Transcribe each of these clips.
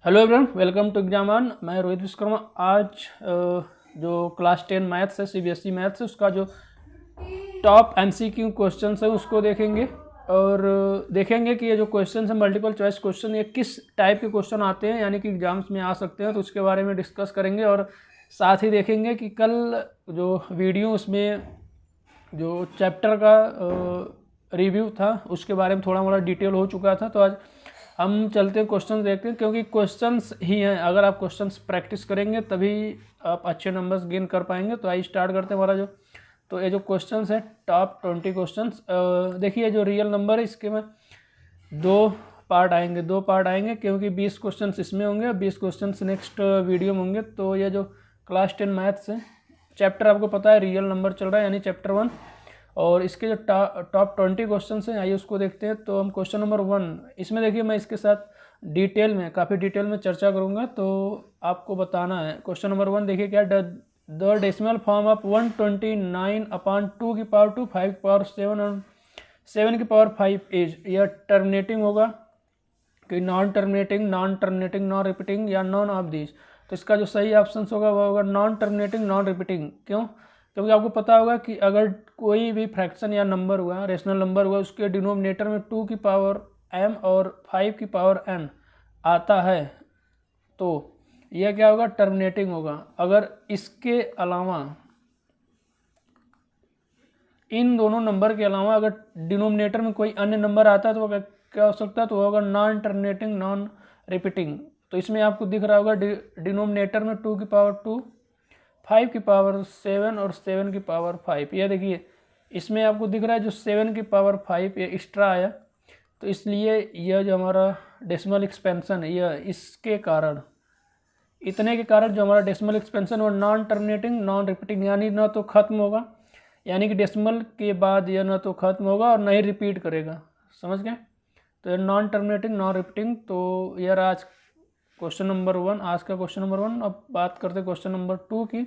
Hello everyone, welcome to exam on. मैं रोहित विश्वकर्मा। आज जो क्लास 10 मैथ्स है, सीबीएसई मैथ्स है, उसका जो टॉप एमसीक्यू क्वेश्चंस है उसको देखेंगे और देखेंगे कि ये जो क्वेश्चन है मल्टीपल चॉइस क्वेश्चन, ये किस टाइप के क्वेश्चन आते हैं, यानी कि एग्जाम्स में आ सकते हैं, तो उसके बारे में डिस्कस करेंगे। और साथ ही देखेंगे कि कल जो वीडियो उसमें जो चैप्टर का रिव्यू था उसके बारे में थोड़ा मोड़ा डिटेल हो चुका था। तो आज हम चलते हैं, क्वेश्चन देखते हैं, क्योंकि क्वेश्चंस ही हैं। अगर आप क्वेश्चंस प्रैक्टिस करेंगे तभी आप अच्छे नंबर्स गेन कर पाएंगे। तो आइए स्टार्ट करते हैं हमारा जो तो ये जो क्वेश्चंस है टॉप 20 क्वेश्चंस। देखिए जो रियल नंबर है इसके में दो पार्ट आएंगे क्योंकि 20 क्वेश्चंस इसमें होंगे, 20 क्वेश्चंस नेक्स्ट वीडियो में होंगे। तो ये जो क्लास 10 मैथ्स है चैप्टर आपको पता है रियल नंबर चल रहा है, यानी चैप्टर 1। और इसके जो टॉप 20 क्वेश्चन हैं आइए उसको देखते हैं। तो हम क्वेश्चन नंबर 1, इसमें देखिए मैं इसके साथ काफ़ी डिटेल में चर्चा करूँगा, तो आपको बताना है। क्वेश्चन नंबर 1 देखिए क्या, द डेसिमल फॉर्म ऑफ 129/2 की पावर 2 5 की पावर 7 और 7 की पावर 5 इज। यह टर्मिनेटिंग होगा कि नॉन टर्मिनेटिंग, नॉन रिपीटिंग या नॉन ऑफ दीज। तो इसका जो सही ऑप्शन होगा वो होगा नॉन टर्मिनेटिंग, नॉन रिपीटिंग। क्यों? क्योंकि आपको पता होगा कि अगर कोई भी फ्रैक्शन या नंबर हुआ, रेशनल नंबर हुआ, उसके डिनोमिनेटर में 2 की पावर m और 5 की पावर n आता है तो यह क्या होगा, टर्मिनेटिंग होगा। अगर इसके अलावा इन दोनों नंबर के अलावा अगर डिनोमिनेटर में कोई अन्य नंबर आता है तो वह क्या हो सकता है, तो होगा नॉन टर्मिनेटिंग, नॉन रिपीटिंग। तो इसमें आपको दिख रहा होगा डिनोमिनेटर में 2 की पावर 2, 5 की पावर 7 और 7 की पावर 5। यह देखिए इसमें आपको दिख रहा है जो 7 की पावर 5 ये एक्स्ट्रा आया, तो इसलिए यह जो हमारा डेसिमल एक्सपेंशन है यह इसके कारण, इतने के कारण जो हमारा डेसिमल एक्सपेंशन वो नॉन टर्मिनेटिंग, नॉन रिपीटिंग, यानी ना तो ख़त्म होगा, यानी कि डेसिमल के बाद यह ना तो ख़त्म होगा और ना ही रिपीट करेगा। समझ गए? तो ये नॉन टर्मिनेटिंग, नॉन रिपीटिंग। तो यार आज क्वेश्चन नंबर 1, आज का क्वेश्चन नंबर 1। अब बात करते हैं क्वेश्चन नंबर 2 की।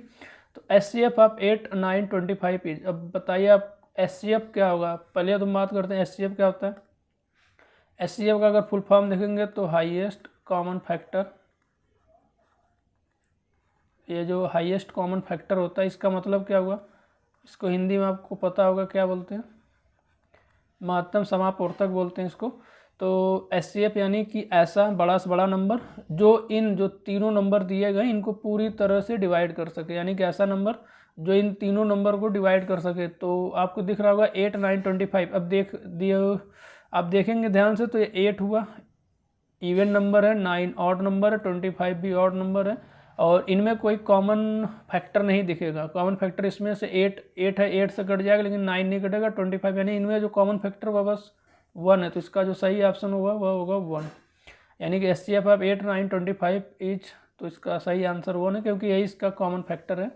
तो SCF ऑफ 8, 9, 25 इज। अब बताइए आप SCF क्या होगा। पहले तो बात करते हैं SCF क्या होता है। SCF का अगर फुल फॉर्म देखेंगे तो हाईएस्ट कॉमन फैक्टर। ये जो हाईएस्ट कॉमन फैक्टर होता है इसका मतलब क्या हुआ, इसको हिंदी में आपको पता होगा क्या बोलते हैं, महत्तम समापवर्तक बोलते हैं इसको। तो SCF यानी कि ऐसा बड़ा से बड़ा नंबर जो इन जो तीनों नंबर दिए गए इनको पूरी तरह से डिवाइड कर सके, यानी कि ऐसा नंबर जो इन तीनों नंबर को डिवाइड कर सके। तो आपको दिख रहा होगा 8, 9, 25। अब आप देखेंगे ध्यान से तो ये 8 हुआ, इवन नंबर है, 9 ऑड नंबर है, 25 भी ऑड नंबर है, और इनमें कोई कॉमन फैक्टर नहीं दिखेगा। कॉमन फैक्टर इसमें से 8 है, 8 से कट जाएगा लेकिन 9 नहीं कटेगा, 25, यानी इनमें जो कॉमन फैक्टर हुआ बस 1 है। तो इसका जो सही ऑप्शन होगा वह होगा 1, यानी कि SCF ऑफ 8, 9, 25 इच। तो इसका सही आंसर 1 है क्योंकि यही इसका कॉमन फैक्टर है,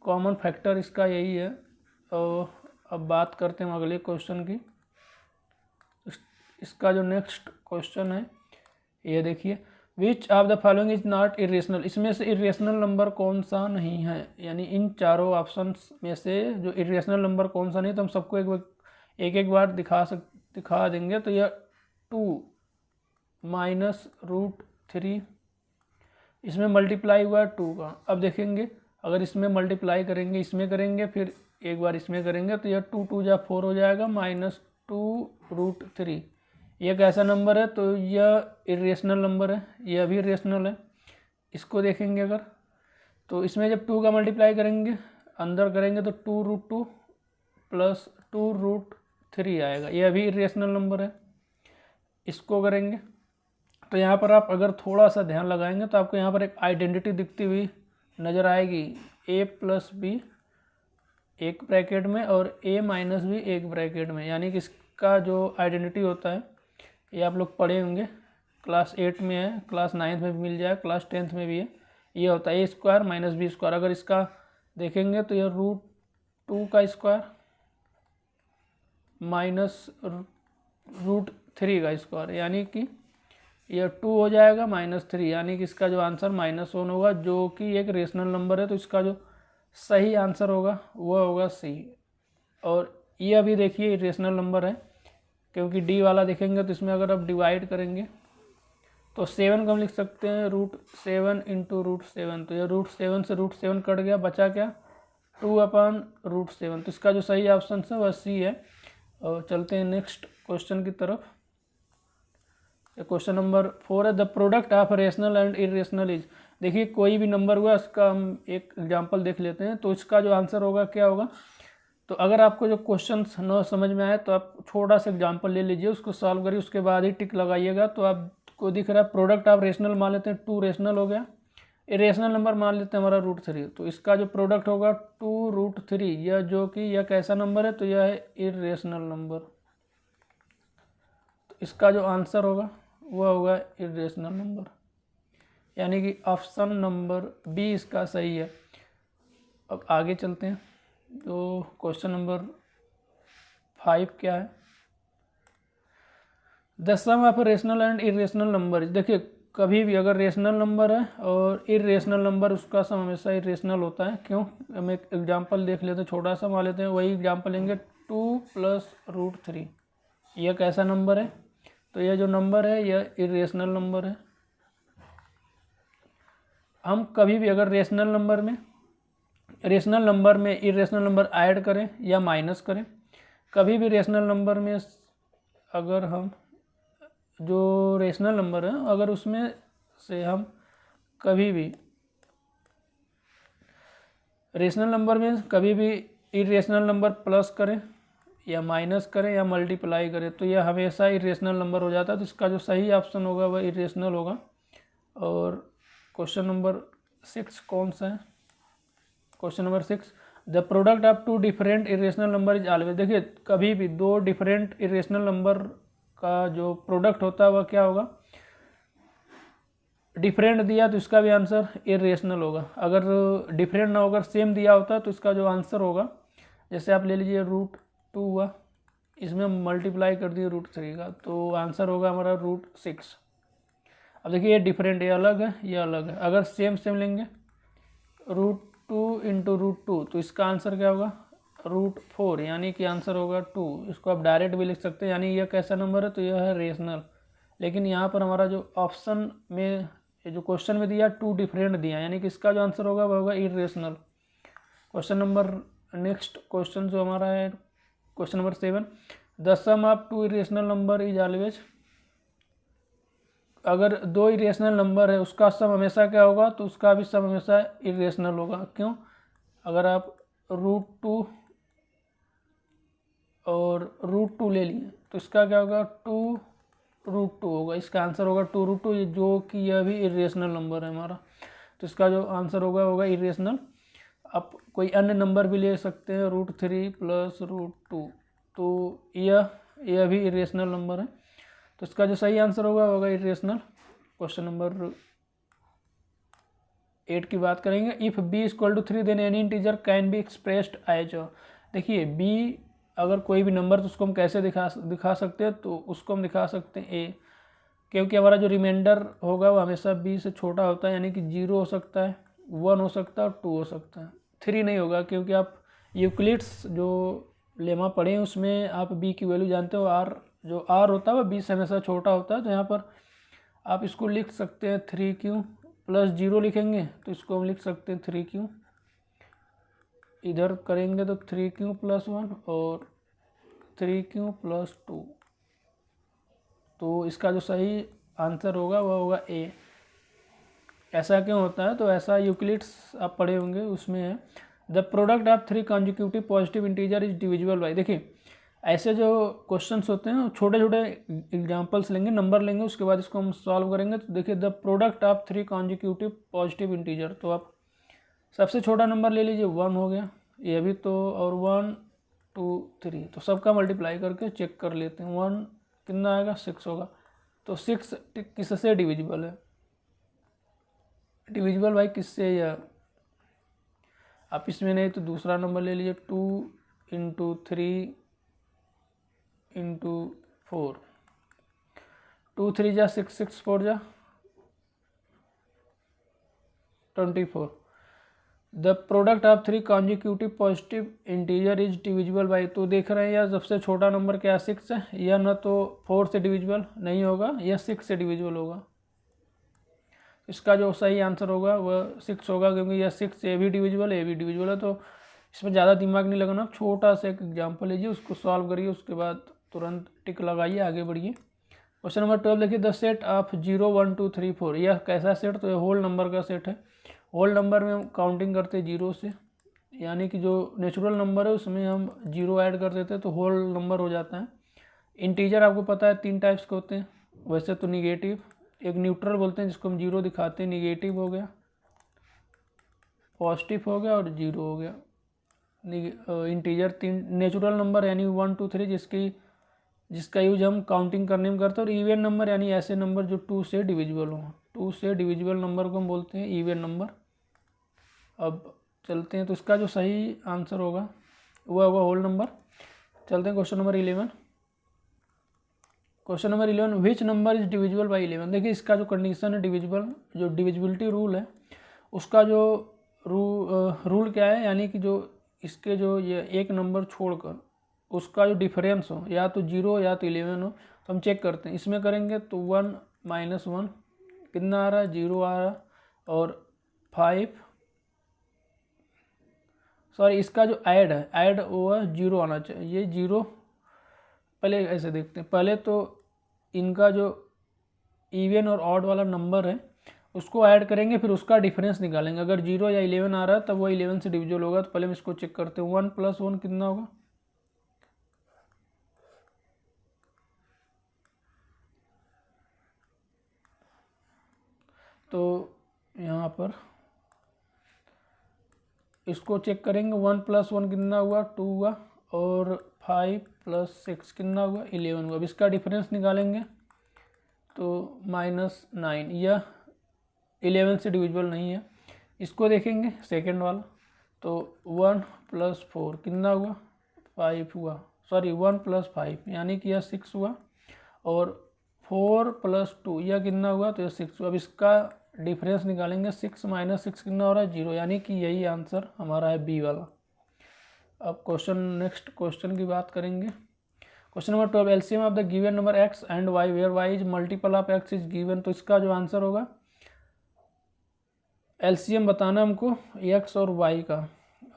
कॉमन फैक्टर इसका यही है। तो अब बात करते हैं अगले क्वेश्चन की। इसका जो नेक्स्ट क्वेश्चन है ये देखिए, which of the following is not irrational. इसमें से इरेशनल नंबर कौन सा नहीं है, यानी इन चारों ऑप्शंस में से जो इरेशनल नंबर कौन सा नहीं, तो हम सबको एक बार दिखा देंगे। तो यह 2 -√3, इसमें मल्टीप्लाई हुआ है 2 का। अब देखेंगे अगर इसमें मल्टीप्लाई करेंगे, इसमें करेंगे, फिर एक बार इसमें करेंगे, तो यह 2 2 जा 4 हो जाएगा, -2√3। यह कैसा नंबर है, तो यह इरेशनल नंबर है, यह भी इरेशनल है। इसको देखेंगे अगर, तो इसमें जब 2 का मल्टीप्लाई करेंगे अंदर करेंगे तो 2√2 प्लस 2√3 आएगा, यह भी इरेशनल नंबर है। इसको करेंगे तो यहाँ पर आप अगर थोड़ा सा ध्यान लगाएंगे तो आपको यहाँ पर एक आइडेंटिटी दिखती हुई नज़र आएगी, a + b एक ब्रैकेट में और a - b एक ब्रैकेट में, यानी कि इसका जो आइडेंटिटी होता है ये आप लोग पढ़े होंगे, क्लास 8 में है, क्लास 9th में भी मिल जाए, क्लास 10th में भी है। ये होता है a² - b²। अगर इसका देखेंगे तो यह √2 का स्क्वायर -√3 का स्क्वायर, यानी कि यह 2 हो जाएगा -3, यानी कि इसका जो आंसर -1 होगा, जो कि एक रेशनल नंबर है। तो इसका जो सही आंसर होगा वह होगा C। और ये अभी देखिए रेशनल नंबर है क्योंकि D वाला देखेंगे तो इसमें अगर आप डिवाइड करेंगे तो 7 को हम लिख सकते हैं √7 इंटू √7। तो ये √7 से √7 कट गया, बचा क्या 2/√7। तो इसका जो सही ऑप्शन है वह सी है। और चलते हैं नेक्स्ट क्वेश्चन की तरफ। क्वेश्चन नंबर 4 है the product of rational and irrational is. देखिए कोई भी नंबर हुआ इसका हम एक एग्जांपल देख लेते हैं। तो इसका जो आंसर होगा क्या होगा। तो अगर आपको जो क्वेश्चन न समझ में आए तो आप छोटा सा एग्जांपल ले लीजिए, उसको सॉल्व करिए, उसके बाद ही टिक लगाइएगा। तो आपको दिख रहा है प्रोडक्ट ऑफ रेशनल मान लेते हैं 2 रेशनल हो गया, इरेशनल नंबर मान लेते हैं हमारा √3। तो इसका जो प्रोडक्ट होगा 2√3, यह जो कि यह कैसा नंबर है, तो यह है इरेशनल नंबर। तो इसका जो आंसर होगा वह होगा इरेशनल नंबर, यानी कि ऑप्शन नंबर बी इसका सही है। अब आगे चलते हैं। तो क्वेश्चन नंबर 5 क्या है, the sum of rational and irrational number. देखिए कभी भी अगर रेशनल नंबर है और इरेशनल नंबर, उसका सम हमेशा इरेशनल होता है। क्यों, हम एक एग्जांपल देख लेते हैं, छोटा सा मान लेते हैं, वही एग्जांपल लेंगे 2 + √3। यह कैसा नंबर है, तो यह जो नंबर है यह इरेशनल नंबर है। हम कभी भी अगर रेशनल नंबर में इरेशनल नंबर ऐड करें या माइनस करें, कभी भी रेशनल नंबर में अगर हम जो रेशनल नंबर है अगर उसमें से हम कभी भी रेशनल नंबर में कभी भी इरेशनल नंबर प्लस करें या माइनस करें या मल्टीप्लाई करें, तो यह हमेशा इरेशनल नंबर हो जाता है। तो इसका जो सही ऑप्शन होगा वह इरेशनल होगा। और क्वेश्चन नंबर 6 कौन सा है, question number 6 the product of 2 different irrational number is always. देखिए कभी भी 2 डिफरेंट इरेशनल नंबर का जो प्रोडक्ट होता है वह क्या होगा, डिफरेंट दिया तो इसका भी आंसर इरेशनल होगा। अगर डिफरेंट ना होकर सेम दिया होता तो इसका जो आंसर होगा, जैसे आप ले लीजिए √2 हुआ, इसमें मल्टीप्लाई कर दिए √3 का, तो आंसर होगा हमारा √6। अब देखिए ये डिफरेंट, ये अलग है, ये अलग है। अगर सेम लेंगे √2 इंटू √2, तो इसका आंसर क्या होगा √4, यानी कि आंसर होगा 2। इसको आप डायरेक्ट भी लिख सकते हैं, यानी यह कैसा नंबर है, तो यह है रेशनल। लेकिन यहाँ पर हमारा जो ऑप्शन में जो क्वेश्चन में दिया 2 डिफरेंट दिया, यानी कि इसका जो आंसर होगा वह होगा irrational. Question number next question जो हमारा है question number 7 the sum of 2 irrational number is always. अगर 2 इरेशनल नंबर है उसका सम हमेशा क्या होगा, तो उसका भी सम हमेशा इरेशनल होगा। क्यों, अगर आप √2 और √2 ले लिए तो इसका क्या होगा 2√2 होगा, इसका आंसर होगा 2√2, जो कि यह भी इरेशनल नंबर है हमारा। तो इसका जो आंसर होगा इरेशनल। आप कोई अन्य नंबर भी ले सकते हैं √3 + √2, तो यह भी इरेशनल नंबर है। तो इसका जो सही आंसर होगा इरेशनल। क्वेश्चन नंबर 8 की बात करेंगे, if b = 3 then any integer can be expressed as. देखिए b अगर कोई भी नंबर, तो उसको हम कैसे दिखा सकते हैं, तो उसको हम दिखा सकते हैं a, क्योंकि हमारा जो रिमाइंडर होगा वो हमेशा b से छोटा होता है, यानी कि 0 हो सकता है, 1 हो सकता है और 2 हो सकता है, 3 नहीं होगा। क्योंकि आप यूक्लिड्स जो लेमा पढ़े हैं उसमें आप b की वैल्यू जानते हो, जो r होता है वह b से हमेशा छोटा होता है। तो यहाँ पर आप इसको लिख सकते हैं 3q + 0 लिखेंगे तो इसको हम लिख सकते हैं 3q, इधर करेंगे तो 3q + 1 और 3q + 2। तो इसका जो सही आंसर होगा वह होगा a। ऐसा क्यों होता है, तो ऐसा यूक्लिड्स आप पढ़े होंगे उसमें है the product of 3 consecutive positive integer is divisible by. देखिए ऐसे जो क्वेश्चंस होते हैं छोटे छोटे एग्जांपल्स लेंगे, नंबर लेंगे, उसके बाद इसको हम सॉल्व करेंगे। तो देखिए the product of 3 consecutive positive integer, तो आप सबसे छोटा नंबर ले लीजिए 1 हो गया, ये भी तो, और 1 2 3, तो सबका मल्टीप्लाई करके चेक कर लेते हैं। 1 कितना आएगा 6 होगा, तो 6 किससे डिविजिबल है, डिविजिबल बाई किससे, या आप इसमें नहीं तो दूसरा नंबर ले लीजिए 2 × 3 × 4, 2 3 जा 6, 6 4 जा 24। The product of 3 consecutive positive integer is divisible by. तो देख रहे हैं यार सबसे छोटा नंबर क्या 6 है, यह न तो 4 से डिविजिबल नहीं होगा, यह 6 से डिविजिबल होगा। इसका जो सही आंसर होगा वह 6 होगा, क्योंकि यह 6 ए भी डिविजिबल है, तो इसमें ज़्यादा दिमाग नहीं लगाना। छोटा सा एक एग्जाम्पल लीजिए, उसको सॉल्व करिए, उसके बाद तुरंत टिक लगाइए, आगे बढ़िए। क्वेश्चन नंबर 12 देखिए, द सेट ऑफ 0 1 2 3 4, यह कैसा सेट? तो यह होल नंबर का सेट है। होल नंबर में हम काउंटिंग करते हैं 0 से, यानी कि जो नेचुरल नंबर है उसमें हम 0 ऐड कर देते हैं तो होल नंबर हो जाता है। इंटीजर आपको पता है 3 टाइप्स के होते हैं, वैसे तो निगेटिव, एक न्यूट्रल बोलते हैं जिसको हम 0 दिखाते हैं, निगेटिव हो गया, पॉजिटिव हो गया और 0 हो गया। इंटीजर 3 नेचुरल नंबर यानी 1 2 3 जिसका यूज हम काउंटिंग करने में करते हैं, और इवन नंबर यानी ऐसे नंबर जो 2 से डिविजिबल हो। 2 से डिविजिबल नंबर को हम बोलते हैं इवन नंबर। अब चलते हैं, तो इसका जो सही आंसर होगा वह होगा होल नंबर। चलते हैं question number 11। Question number 11, which number is divisible by 11? देखिए इसका जो कंडीशन है डिविजिबल, जो डिविजिबिलिटी रूल है उसका जो रूल क्या है, यानी कि जो इसके जो ये एक नंबर छोड़कर उसका जो डिफरेंस हो, या तो 0 या तो 11 हो, तो हम चेक करते हैं। इसमें करेंगे तो 1 - 1 कितना आ रहा है? 0 आ रहा है, और 5 सॉरी इसका जो ऐड वो 0 आना चाहिए, ये 0। पहले ऐसे देखते हैं, पहले तो इनका जो इवन और ऑड वाला नंबर है उसको ऐड करेंगे, फिर उसका डिफरेंस निकालेंगे। अगर 0 या 11 आ रहा है तब वो 11 से डिविजिबल होगा, तो पहले हम इसको चेक करते हैं। 1 + 1 कितना होगा? तो यहाँ पर इसको चेक करेंगे, 1 + 1 कितना हुआ? 2 हुआ, और 5 + 6 कितना हुआ? 11 हुआ। अब इसका डिफरेंस निकालेंगे तो -9, यह 11 से डिविजिबल नहीं है। इसको देखेंगे सेकेंड वाला, तो 1 + 4 कितना हुआ? 5 हुआ, सॉरी 1 + 5 यानी कि यह 6 हुआ, और 4 + 2 यह कितना हुआ? तो यह 6 हुआ। अब इसका डिफरेंस निकालेंगे, 6 - 6 कितना हो रहा है? 0, यानी कि यही आंसर हमारा है बी वाला। अब नेक्स्ट क्वेश्चन की बात करेंगे। Question number 12, LCM of the given number x and y where y is multiple of x is given. तो इसका जो आंसर होगा, एलसीएम बताना हमको x और y का,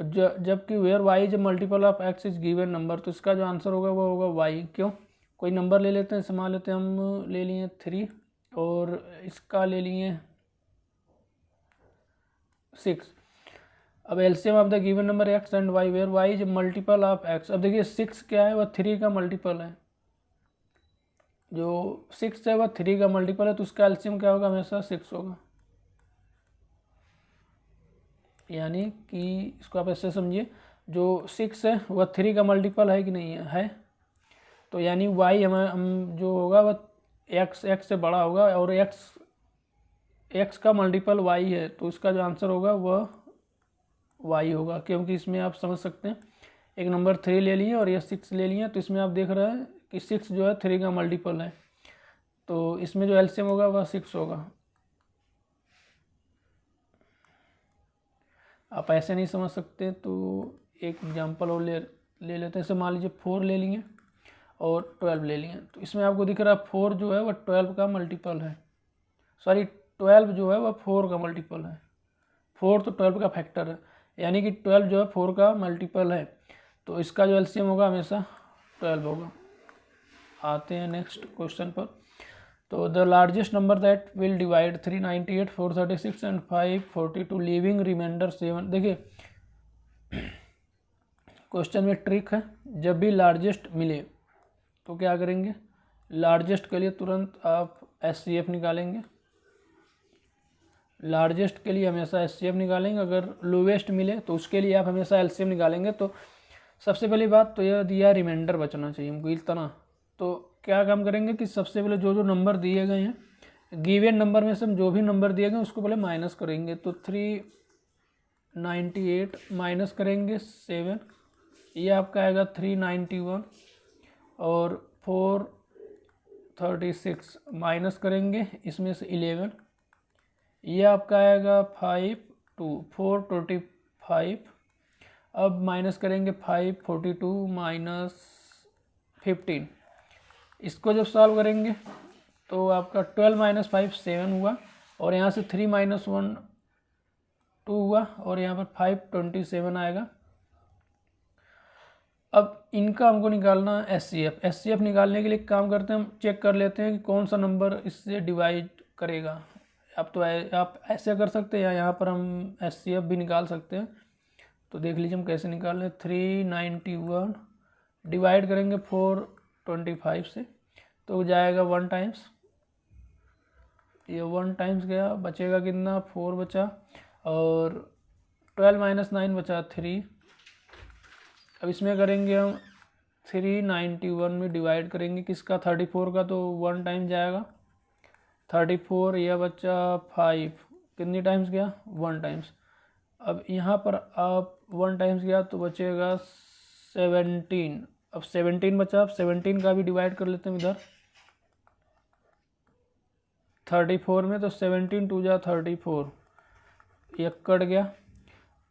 जबकि where y is multiple of x is given number, तो इसका जो आंसर होगा वो होगा y। क्यों? कोई नंबर ले लेते हैं, मान लेते हैं हम ले लिए 3, और इसका ले लिए 6। अब LCM of the given number x and y where y is multiple of x। अब देखिए 6 क्या है? वह 3 का मल्टीपल है, जो 6 है वह 3 का मल्टीपल है, तो उसका एलसीएम क्या होगा? हमेशा 6 होगा। यानी कि इसको आप ऐसे समझिए, जो 6 है वह 3 का मल्टीपल है कि नहीं है? तो यानी y हम जो होगा वह x से बड़ा होगा, और x का मल्टीपल y है, तो इसका जो आंसर होगा वह y होगा। क्योंकि इसमें आप समझ सकते हैं, एक नंबर 3 ले लिए और यह 6 ले लिए, तो इसमें आप देख रहे हैं कि 6 जो है 3 का मल्टीपल है, तो इसमें जो एलसीएम होगा वह 6 होगा। आप ऐसे नहीं समझ सकते तो एक एग्जांपल और ले लेते हैं। जैसे मान लीजिए 4 ले लिए और 12 ले लिए, तो इसमें आपको दिख रहा है 4 जो है वह 12 का मल्टीपल है, सॉरी 12 जो है वह 4 का मल्टीपल है। 4 तो 12 का फैक्टर है, यानी कि 12 जो है 4 का मल्टीपल है, तो इसका जो एलसीएम होगा हमेशा 12 होगा। आते हैं नेक्स्ट क्वेश्चन पर। तो the largest number that will divide 398, 436 and 542 leaving remainder 7। देखिए क्वेश्चन में ट्रिक है, जब भी लार्जेस्ट मिले तो क्या करेंगे? लार्जेस्ट के लिए तुरंत आप एचसीएफ निकालेंगे, लार्जेस्ट के लिए हमेशा एचसीएफ निकालेंगे। अगर लोवेस्ट मिले तो उसके लिए आप हमेशा एलसीएम निकालेंगे। तो सबसे पहली बात तो यह दिया रिमाइंडर बचना चाहिए हमको इतना। तो क्या काम करेंगे कि सबसे पहले जो नंबर दिए गए हैं, गिवन नंबर में से हम जो भी नंबर दिए गए उसको पहले माइनस करेंगे। तो 398 माइनस करेंगे 7, ये आपका आएगा 391, और 436 माइनस करेंगे इसमें से 11, ये आपका आएगा 425। अब माइनस करेंगे 542 माइनस 15, इसको जब सॉल्व करेंगे तो आपका 12 - 5 7 हुआ, और यहाँ से 3 - 1 2 हुआ और यहाँ पर 527 आएगा। अब इनका हमको निकालना है एचसीएफ निकालने के लिए एक काम करते हैं, हम चेक कर लेते हैं कि कौन सा नंबर इससे डिवाइड करेगा। अब तो आप ऐसे कर सकते हैं या यहाँ पर हम एचसीएफ भी निकाल सकते हैं। तो देख लीजिए हम कैसे निकाल रहे हैं। 391 डिवाइड करेंगे 425 से तो जाएगा 1 टाइम्स, ये 1 टाइम्स गया, बचेगा कितना 4 बचा और 12 - 9 बचा 3। अब इसमें करेंगे हम 391 में डिवाइड करेंगे किसका 34 का, तो 1 टाइम जाएगा 34, यह बचा 5, कितनी टाइम्स गया 1 टाइम्स। अब यहाँ पर आप 1 टाइम्स गया तो बचेगा 17। अब 17 बचा, अब 17 का भी डिवाइड कर लेते हैं इधर 34 में, तो 17 2 जा 34, ये कट गया।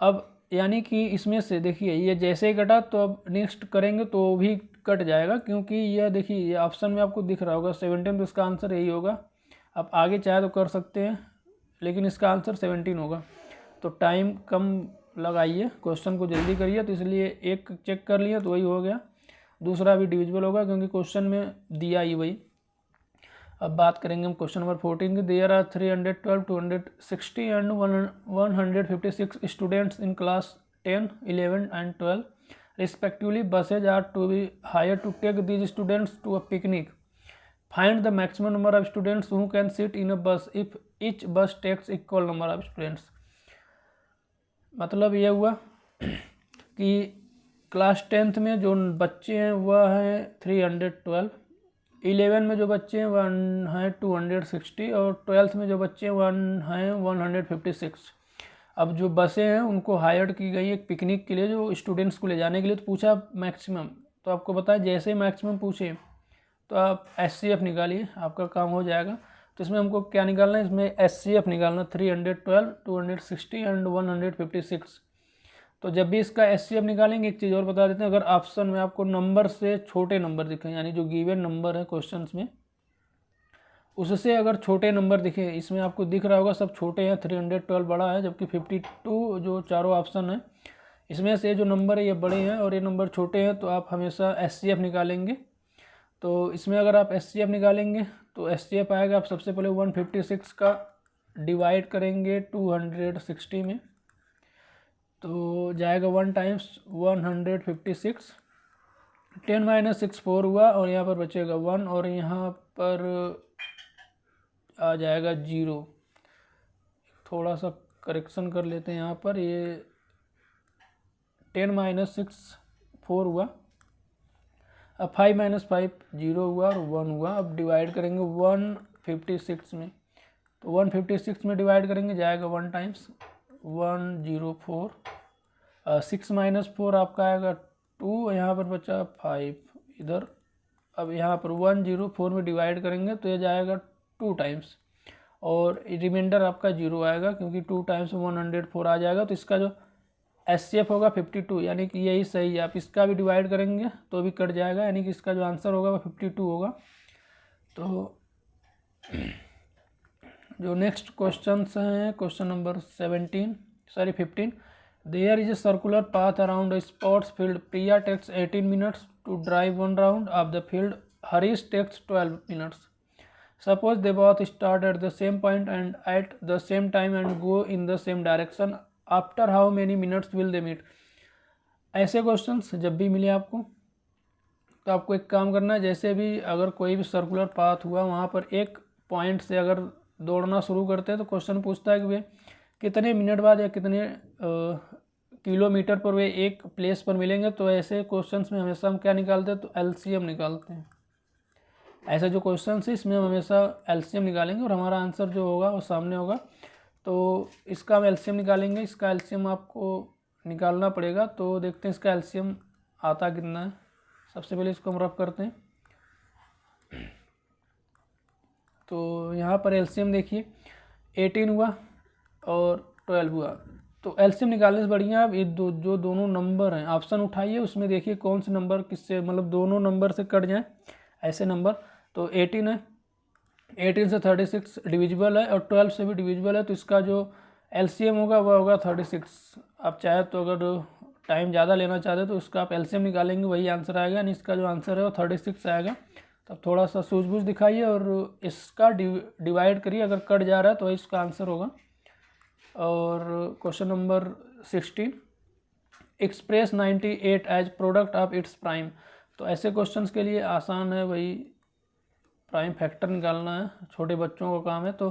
अब यानी कि इसमें से देखिए ये जैसे ही कटा तो अब नेक्स्ट करेंगे तो भी कट जाएगा, क्योंकि यह देखिए ये ऑप्शन में आपको दिख रहा होगा 17, तो इसका आंसर यही होगा। आप आगे चाहे तो कर सकते हैं लेकिन इसका आंसर 17 होगा। तो टाइम कम लगाइए, क्वेश्चन को जल्दी करिए, तो इसलिए एक चेक कर लिया तो वही हो गया, दूसरा भी डिविजिबल होगा क्योंकि क्वेश्चन में दिया ही वही। अब बात करेंगे हम क्वेश्चन नंबर 14 की। There are 312, 260 and 156 students in class 10, 11 and 12 respectively. Buses are to be hired to take these students to a picnic. Find the maximum number of students who can sit in a bus if each bus takes equal number of students. मतलब ये हुआ कि class 10th में जो बच्चे हैं वह हैं 312, 11 में जो बच्चे हैं वह हैं 260 और 12th में जो बच्चे हैं वह हैं 156। अब जो बसें हैं उनको हायर की गई एक पिकनिक के लिए, जो स्टूडेंट्स को ले जाने के लिए। तो पूछा मैक्सिमम, तो आपको बताया जैसे ही मैक्सिमम पूछे तो आप एचसीएफ निकालिए, आपका काम हो जाएगा। तो इसमें हमको क्या निकालना है, इसमें एचसीएफ निकालना 312, 260 एंड 156। तो जब भी इसका एचसीएफ निकालेंगे एक चीज़ और बता देते हैं, अगर ऑप्शन में आपको नंबर से छोटे नंबर दिखें, यानी जो गिवन नंबर है क्वेश्चंस में उससे अगर छोटे नंबर दिखे, इसमें आपको दिख रहा होगा सब छोटे हैं, 312 बड़ा है जबकि 52 जो चारों ऑप्शन है इसमें से जो नंबर है ये बड़े हैं और ये नंबर छोटे हैं, तो आप हमेशा एचसीएफ निकालेंगे। तो इसमें अगर आप एचसीएफ निकालेंगे तो एचसीएफ आएगा, आप सबसे पहले 156 का डिवाइड करेंगे 260 में तो जाएगा 1 टाइम्स 156, 10 - 6 4 हुआ और यहाँ पर बचेगा 1 और यहाँ पर आ जाएगा 0। थोड़ा सा करेक्शन कर लेते हैं यहाँ पर, ये 10 - 6 4 हुआ, अब 5 - 5 0 हुआ और 1 हुआ। अब डिवाइड करेंगे 156 में, तो 156 में डिवाइड करेंगे जाएगा 1 टाइम्स 104, 6 - 4 आपका आएगा 2, यहाँ पर बचा 5 इधर। अब यहाँ पर 104 में डिवाइड करेंगे तो ये जाएगा 2 टाइम्स और रिमाइंडर आपका 0 आएगा क्योंकि 2 टाइम्स 104 आ जाएगा। तो इसका जो एचसीएफ होगा 52, यानी कि यही सही है। आप इसका भी डिवाइड करेंगे तो भी कट जाएगा, यानी कि इसका जो आंसर होगा वो 52 होगा। तो जो नेक्स्ट क्वेश्चन हैं question number 15। There is a circular path around a sports field. Priya takes 18 minutes to drive 1 round of the field. Harish takes 12 minutes. Suppose they both start at the same point and at the same time and go in the same direction. After how many minutes will they meet? ऐसे questions जब भी मिले आपको तो आपको एक काम करना है, जैसे भी अगर कोई भी सर्कुलर पाथ हुआ वहाँ पर एक पॉइंट से अगर दौड़ना शुरू करते हैं तो क्वेश्चन पूछता है कि वे कितने मिनट बाद या कितने किलोमीटर पर वे एक प्लेस पर मिलेंगे। तो ऐसे क्वेश्चंस में हमेशा हम क्या निकालते हैं, तो एलसीएम निकालते हैं। ऐसा जो क्वेश्चन है इसमें हम हमेशा एलसीएम निकालेंगे और हमारा आंसर जो होगा वो सामने होगा। तो इसका हम एलसीएम निकालेंगे, इसका एलसीएम आपको निकालना पड़ेगा। तो देखते हैं इसका एलसीएम आता कितना है। सबसे पहले इसको हम रफ करते हैं। तो यहाँ पर एलसीएम देखिए 18 हुआ और 12 हुआ। तो एलसीएम निकालने से बढ़िया आप ये जो दोनों नंबर हैं ऑप्शन उठाइए, उसमें देखिए कौन से नंबर किससे मतलब दोनों नंबर से कट जाएं ऐसे नंबर। तो 18 है, 18 से 36 डिविजिबल है और 12 से भी डिविजिबल है, तो इसका जो एलसीएम होगा वह होगा 36। आप चाहे तो अगर टाइम ज़्यादा लेना चाहते तो इसका आप एलसीएम निकालेंगे, वही आंसर आएगा, यानी इसका जो आंसर है वो 36 आएगा। तब थोड़ा सा सूझबूझ दिखाइए और इसका डिवाइड करिए, अगर कट जा रहा है तो इसका आंसर होगा। और question number 16, express 98 as product of its prime. तो ऐसे क्वेश्चंस के लिए आसान है, वही प्राइम फैक्टर निकालना है, छोटे बच्चों का काम है। तो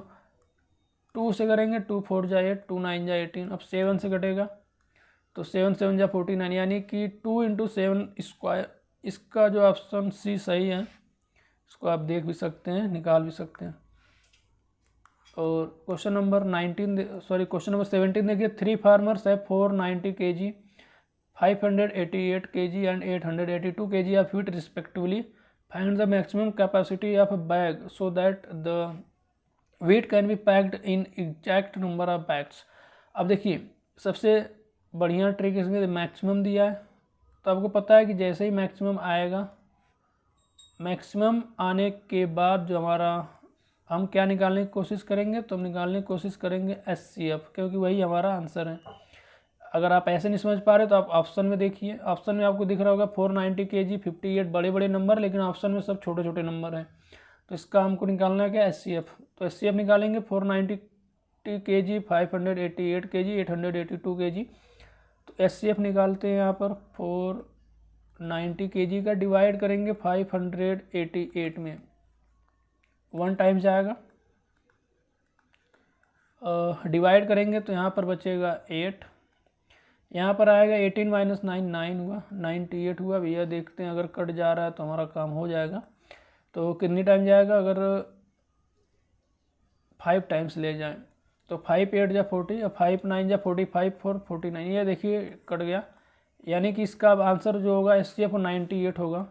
2 से करेंगे, 2 4 जा 8, 2 9 जा 18। अब 7 से कटेगा तो 7 7 जा 49, यानी कि 2 × 7 स्क्वायर। इसका जो ऑप्शन सी सही है, इसको आप देख भी सकते हैं, निकाल भी सकते हैं। और क्वेश्चन नंबर 17 देखिए, 3 फार्मर्स है 490 kg, 588 kg and 882 kg of wheat respectively. Find the maximum capacity of a bag so that the wheat can be packed in exact number of bags. अब देखिए, सबसे बढ़िया ट्रिक इसमें मैक्सिमम दिया है, तो आपको पता है कि जैसे ही मैक्सिमम आएगा, मैक्सिमम आने के बाद जो हमारा, हम क्या निकालने की कोशिश करेंगे, तो हम निकालने की कोशिश करेंगे SCF, क्योंकि वही हमारा आंसर है। अगर आप ऐसे नहीं समझ पा रहे तो आप ऑप्शन में देखिए, ऑप्शन में आपको दिख रहा होगा 490 kg, 58 बड़े बड़े नंबर, लेकिन ऑप्शन में सब छोटे छोटे नंबर हैं। तो इसका हमको निकालना है क्या, SCF। तो SCF निकालेंगे 490 kg, 588 kg, 882 kg। तो SCF निकालते हैं यहाँ पर, 490 kg का डिवाइड करेंगे 588 में, 1 टाइम जाएगा, डिवाइड करेंगे तो यहाँ पर बचेगा 8, यहाँ पर आएगा 18 - 9 9 हुआ, 98 हुआ। भैया देखते हैं, अगर कट जा रहा है तो हमारा काम हो जाएगा। तो कितनी टाइम जाएगा, अगर 5 टाइम्स ले जाएं तो 5 8 जा 40 और 5 9 जा 45, 4 49, ये देखिए कट गया, यानी कि इसका आंसर जो होगा SCF 98 होगा।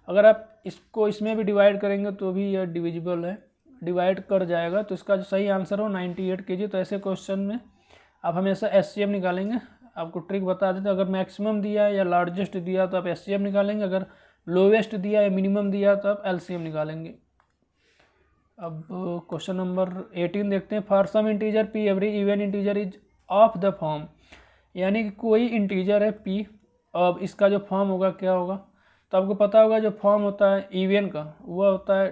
अगर आप इसको इसमें भी डिवाइड करेंगे तो भी यह डिविजिबल है, डिवाइड कर जाएगा, तो इसका जो सही आंसर हो 98 kg। तो ऐसे क्वेश्चन में आप हमेशा SCF निकालेंगे। आपको ट्रिक बता देते, अगर मैक्सिमम दिया है या लार्जेस्ट दिया तो आप SCF निकालेंगे, अगर लोवेस्ट दिया या मिनिमम दिया तो आप LCM निकालेंगे। अब क्वेश्चन नंबर 18 देखते हैं, for some integer P every even integer is of the form, यानी कि कोई इंटीजर है P, अब इसका जो फॉर्म होगा क्या होगा, तो आपको पता होगा जो फॉर्म होता है इवन का वह होता है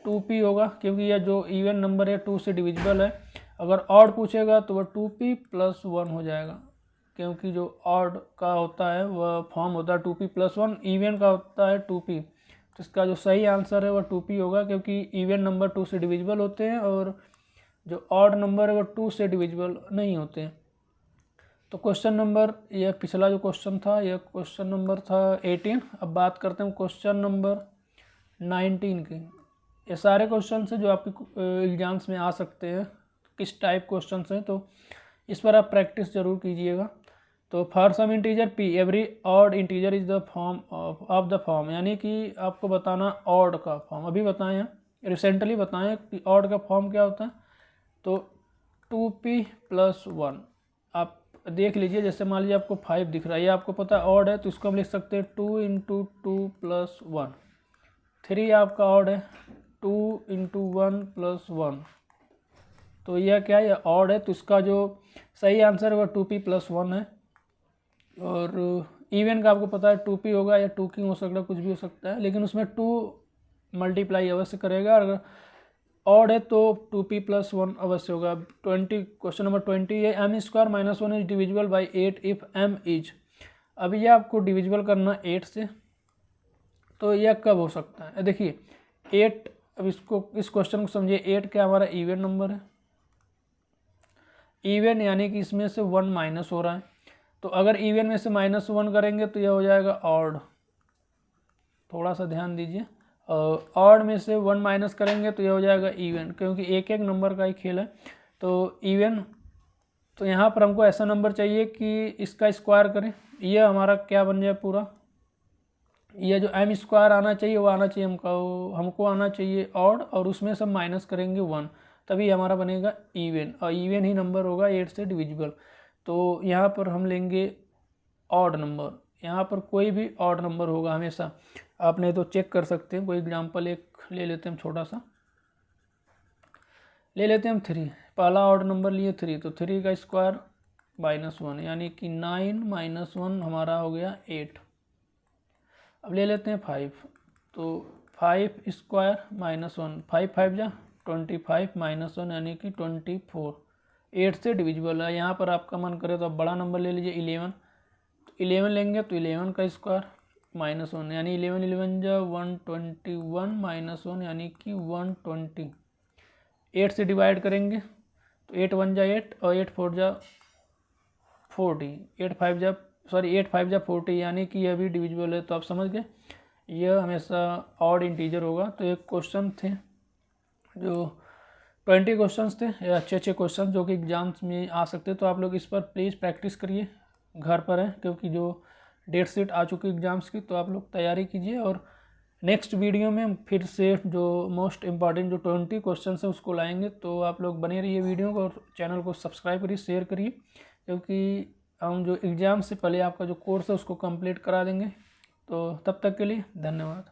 2P होगा, क्योंकि यह जो इवन नंबर है 2 से डिविजिबल है। अगर ऑड पूछेगा तो वह 2P + 1 हो जाएगा, क्योंकि जो ऑड का होता है वह फॉर्म होता है 2P + 1, इवन का होता है 2P। तो इसका जो सही आंसर है वह 2P होगा, क्योंकि इवन नंबर 2 से डिविजिबल होते हैं और जो ऑड नंबर है वह 2 से डिविजिबल नहीं होते हैं। तो क्वेश्चन नंबर, यह पिछला जो क्वेश्चन था यह क्वेश्चन नंबर था 18। अब बात करते हैं क्वेश्चन नंबर 19 की। ये सारे क्वेश्चन हैं जो आपके एग्जाम्स में आ सकते हैं, किस टाइप क्वेश्चन हैं, तो इस पर आप प्रैक्टिस जरूर कीजिएगा। तो for some integer P every odd integer is the form of the form, यानी कि आपको बताना ऑड का फॉर्म, अभी बताएं हैं, रिसेंटली बताएं कि ऑड का फॉर्म क्या होता है। तो 2P + 1 आप देख लीजिए, जैसे मान लीजिए आपको 5 दिख रहा है, ये आपको पता है ऑड है, तो इसको हम लिख सकते हैं 2 × 2 + 1। 3 आपका ऑड है, 2 × 1 + 1, तो यह क्या है, यह ऑड है, तो इसका जो सही आंसर है वह 2P + 1 है। और इवन का आपको पता है 2P होगा या 2 की हो सकता है, कुछ भी हो सकता है, लेकिन उसमें 2 मल्टीप्लाई अवश्य करेगा, और अगर ऑड है तो 2P + 1 अवश्य होगा। 20 क्वेश्चन नंबर 20 है, m² - 1 is divisible by 8 if m is. अब यह आपको डिविजिबल करना 8 से, तो यह कब हो सकता है, देखिए 8, अब इसको इस क्वेश्चन को समझिए, 8 क्या हमारा इवन नंबर है, इवन यानी कि इसमें से 1 माइनस हो रहा है, तो अगर इवन में से -1 करेंगे तो यह हो जाएगा ऑड, थोड़ा सा ध्यान दीजिए, ऑड में से 1 माइनस करेंगे तो यह हो जाएगा इवन, क्योंकि एक एक नंबर का ही खेल है। तो इवन, तो यहाँ पर हमको ऐसा नंबर चाहिए कि इसका स्क्वायर करें, यह हमारा क्या बन जाए पूरा, यह जो m² आना चाहिए वो आना चाहिए हमको आना चाहिए ऑड, और उसमें सब माइनस करेंगे 1, तभी हमारा बनेगा इवन, और इवन ही नंबर होगा 8 से डिविजिबल। तो यहाँ पर हम लेंगे ऑड नंबर, यहाँ पर कोई भी ऑड नंबर होगा हमेशा, आप नहीं तो चेक कर सकते हैं, कोई एग्जांपल एक ले लेते हैं छोटा सा। ले लेते हैं हम 3, पहला ऑड नंबर लिए 3, तो 3 का स्क्वायर -1 यानी कि 9 - 1 हमारा हो गया 8। अब ले लेते हैं 5, तो 5 स्क्वायर -1, 5 5 जा 25 -1 यानी कि 24। 8 से डिविजिबल है, यहाँ पर आपका मन करे तो आप बड़ा नंबर ले लीजिए 11, तो 11 लेंगे तो 11 का स्क्वायर -1 यानी 11 11 जा 121 -1 यानी कि 120। 8 से डिवाइड करेंगे तो 8 1 जा 8 और 8 4 जा 40, 8 5 जा 40 यानी कि यह भी डिविजिबल है। तो आप समझ गए यह हमेशा ऑड इंटीजर होगा। तो एक क्वेश्चन थे जो 20 क्वेश्चंस थे, ये अच्छे अच्छे क्वेश्चन जो कि एग्जाम्स में आ सकते, तो आप लोग इस पर प्लीज़ प्रैक्टिस करिए, घर पर है क्योंकि जो डेट शीट आ चुकी एग्जाम्स की, तो आप लोग तैयारी कीजिए। और नेक्स्ट वीडियो में हम फिर से जो मोस्ट इम्पॉर्टेंट जो 20 क्वेश्चन है उसको लाएंगे। तो आप लोग बने रहिए वीडियो को और चैनल को सब्सक्राइब करिए, शेयर करिए, क्योंकि हम जो एग्ज़ाम से पहले आपका जो कोर्स है उसको कंप्लीट करा देंगे। तो तब तक के लिए धन्यवाद।